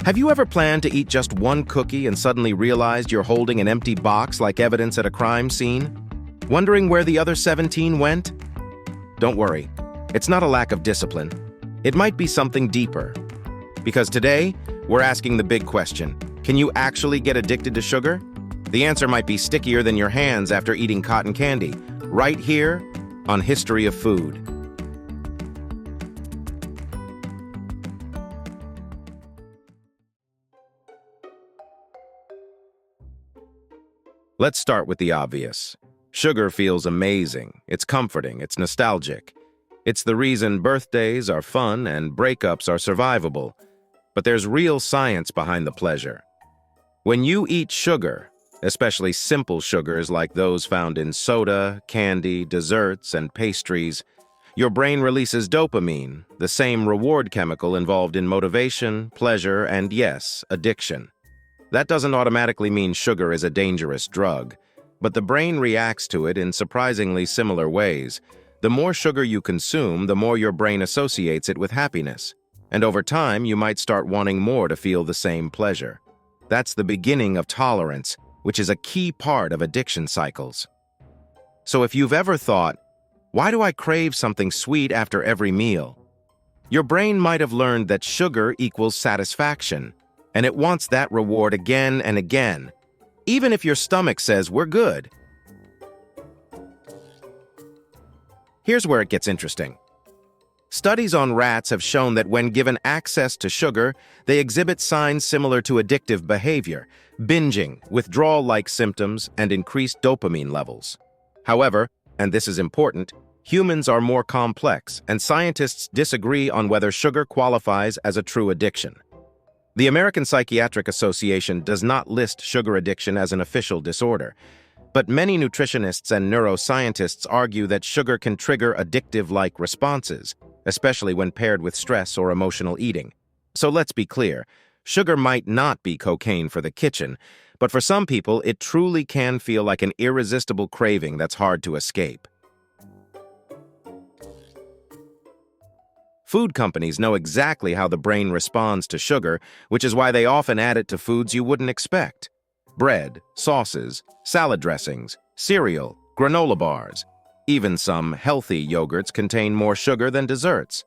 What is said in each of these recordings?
Have you ever planned to eat just one cookie and suddenly realized you're holding an empty box like evidence at a crime scene? Wondering where the other 17 went? Don't worry, it's not a lack of discipline. It might be something deeper. Because today, we're asking the big question: can you actually get addicted to sugar? The answer might be stickier than your hands after eating cotton candy, right here on History of Food. Let's start with the obvious. Sugar feels amazing, it's comforting, it's nostalgic. It's the reason birthdays are fun and breakups are survivable. But there's real science behind the pleasure. When you eat sugar, especially simple sugars like those found in soda, candy, desserts, and pastries, your brain releases dopamine, the same reward chemical involved in motivation, pleasure, and yes, addiction. That doesn't automatically mean sugar is a dangerous drug, but the brain reacts to it in surprisingly similar ways. The more sugar you consume, the more your brain associates it with happiness. And over time, you might start wanting more to feel the same pleasure. That's the beginning of tolerance, which is a key part of addiction cycles. So if you've ever thought, why do I crave something sweet after every meal? Your brain might have learned that sugar equals satisfaction, and it wants that reward again and again, even if your stomach says we're good. Here's where it gets interesting. Studies on rats have shown that when given access to sugar, they exhibit signs similar to addictive behavior, binging, withdrawal-like symptoms, and increased dopamine levels. However, and this is important, humans are more complex, and scientists disagree on whether sugar qualifies as a true addiction. The American Psychiatric Association does not list sugar addiction as an official disorder, but many nutritionists and neuroscientists argue that sugar can trigger addictive-like responses, especially when paired with stress or emotional eating. So let's be clear, sugar might not be cocaine for the kitchen, but for some people it truly can feel like an irresistible craving that's hard to escape. Food companies know exactly how the brain responds to sugar, which is why they often add it to foods you wouldn't expect. Bread, sauces, salad dressings, cereal, granola bars. Even some healthy yogurts contain more sugar than desserts.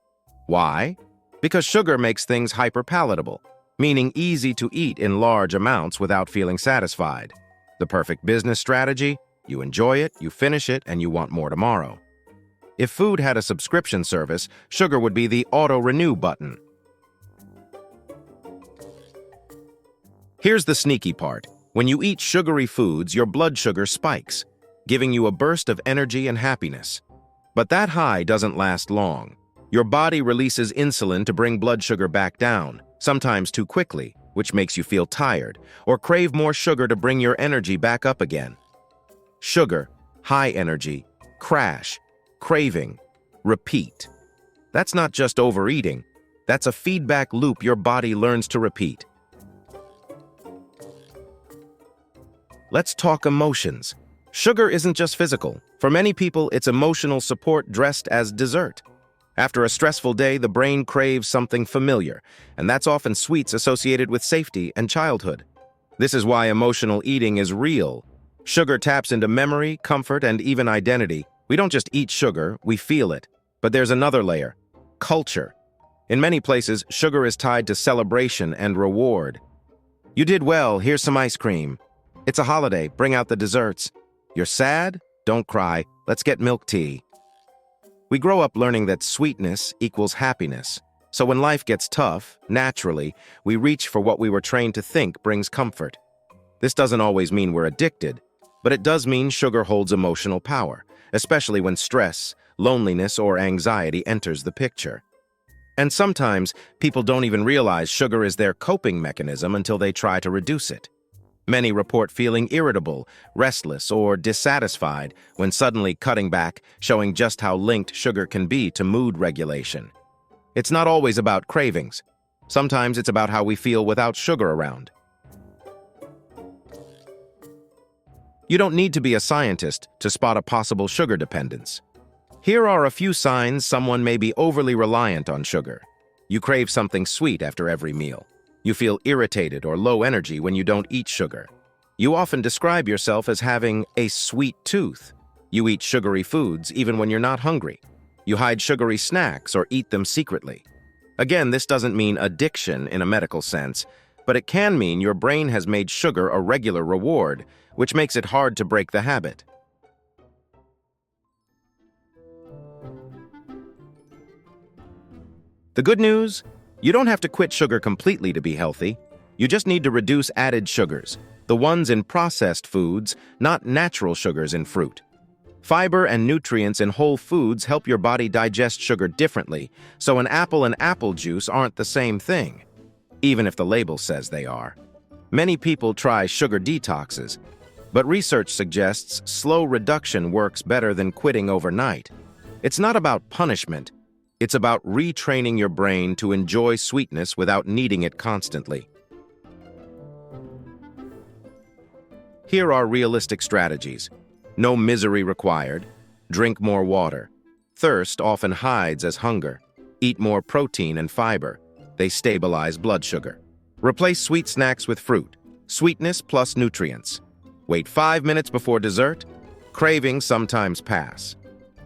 Why? Because sugar makes things hyperpalatable, meaning easy to eat in large amounts without feeling satisfied. The perfect business strategy: you enjoy it, you finish it, and you want more tomorrow. If food had a subscription service, sugar would be the auto-renew button. Here's the sneaky part. When you eat sugary foods, your blood sugar spikes, giving you a burst of energy and happiness. But that high doesn't last long. Your body releases insulin to bring blood sugar back down, sometimes too quickly, which makes you feel tired, or crave more sugar to bring your energy back up again. Sugar, high energy, crash, craving, repeat. That's not just overeating. That's a feedback loop your body learns to repeat. Let's talk emotions. Sugar isn't just physical. For many people, it's emotional support dressed as dessert. After a stressful day, the brain craves something familiar, and that's often sweets associated with safety and childhood. This is why emotional eating is real. Sugar taps into memory, comfort, and even identity. We don't just eat sugar, we feel it. But there's another layer: culture. In many places, sugar is tied to celebration and reward. You did well, here's some ice cream. It's a holiday, bring out the desserts. You're sad? Don't cry, let's get milk tea. We grow up learning that sweetness equals happiness. So when life gets tough, naturally, we reach for what we were trained to think brings comfort. This doesn't always mean we're addicted, but it does mean sugar holds emotional power, especially when stress, loneliness, or anxiety enters the picture. And sometimes, people don't even realize sugar is their coping mechanism until they try to reduce it. Many report feeling irritable, restless, or dissatisfied when suddenly cutting back, showing just how linked sugar can be to mood regulation. It's not always about cravings. Sometimes it's about how we feel without sugar around. You don't need to be a scientist to spot a possible sugar dependence. Here are a few signs someone may be overly reliant on sugar. You crave something sweet after every meal. You feel irritated or low energy when you don't eat sugar. You often describe yourself as having a sweet tooth. You eat sugary foods even when you're not hungry. You hide sugary snacks or eat them secretly. Again, this doesn't mean addiction in a medical sense, but it can mean your brain has made sugar a regular reward, which makes it hard to break the habit. The good news? You don't have to quit sugar completely to be healthy. You just need to reduce added sugars, the ones in processed foods, not natural sugars in fruit. Fiber and nutrients in whole foods help your body digest sugar differently, so an apple and apple juice aren't the same thing, even if the label says they are. Many people try sugar detoxes, but research suggests slow reduction works better than quitting overnight. It's not about punishment. It's about retraining your brain to enjoy sweetness without needing it constantly. Here are realistic strategies. No misery required. Drink more water. Thirst often hides as hunger. Eat more protein and fiber. They stabilize blood sugar. Replace sweet snacks with fruit. Sweetness plus nutrients. Wait 5 minutes before dessert. Cravings sometimes pass.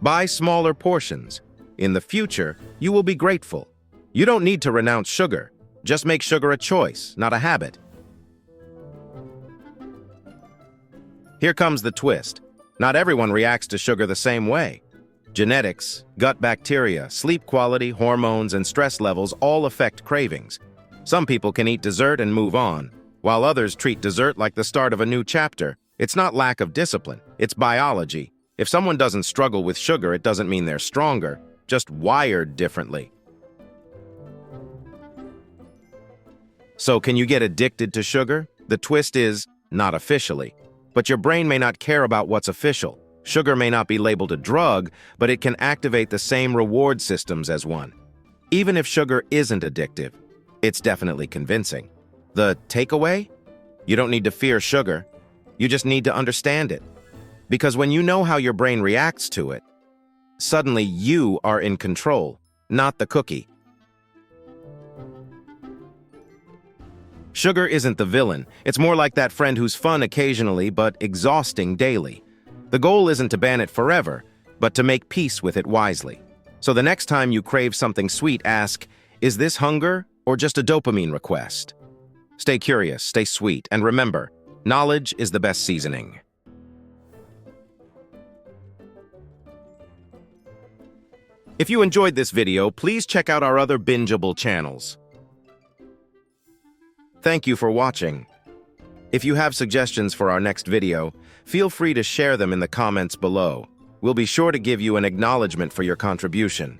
Buy smaller portions. In the future, you will be grateful. You don't need to renounce sugar. Just make sugar a choice, not a habit. Here comes the twist. Not everyone reacts to sugar the same way. Genetics, gut bacteria, sleep quality, hormones, and stress levels all affect cravings. Some people can eat dessert and move on, while others treat dessert like the start of a new chapter. It's not lack of discipline, it's biology. If someone doesn't struggle with sugar, it doesn't mean they're stronger, just wired differently. So can you get addicted to sugar? The twist is, not officially. But your brain may not care about what's official. Sugar may not be labeled a drug, but it can activate the same reward systems as one. Even if sugar isn't addictive, it's definitely convincing. The takeaway? You don't need to fear sugar. You just need to understand it. Because when you know how your brain reacts to it, suddenly you are in control, not the cookie. Sugar isn't the villain. It's more like that friend who's fun occasionally but exhausting daily. The goal isn't to ban it forever, but to make peace with it wisely. So the next time you crave something sweet, ask, is this hunger or just a dopamine request? Stay curious, stay sweet, and remember, knowledge is the best seasoning. If you enjoyed this video, please check out our other bingeable channels. Thank you for watching. If you have suggestions for our next video, feel free to share them in the comments below. We'll be sure to give you an acknowledgement for your contribution.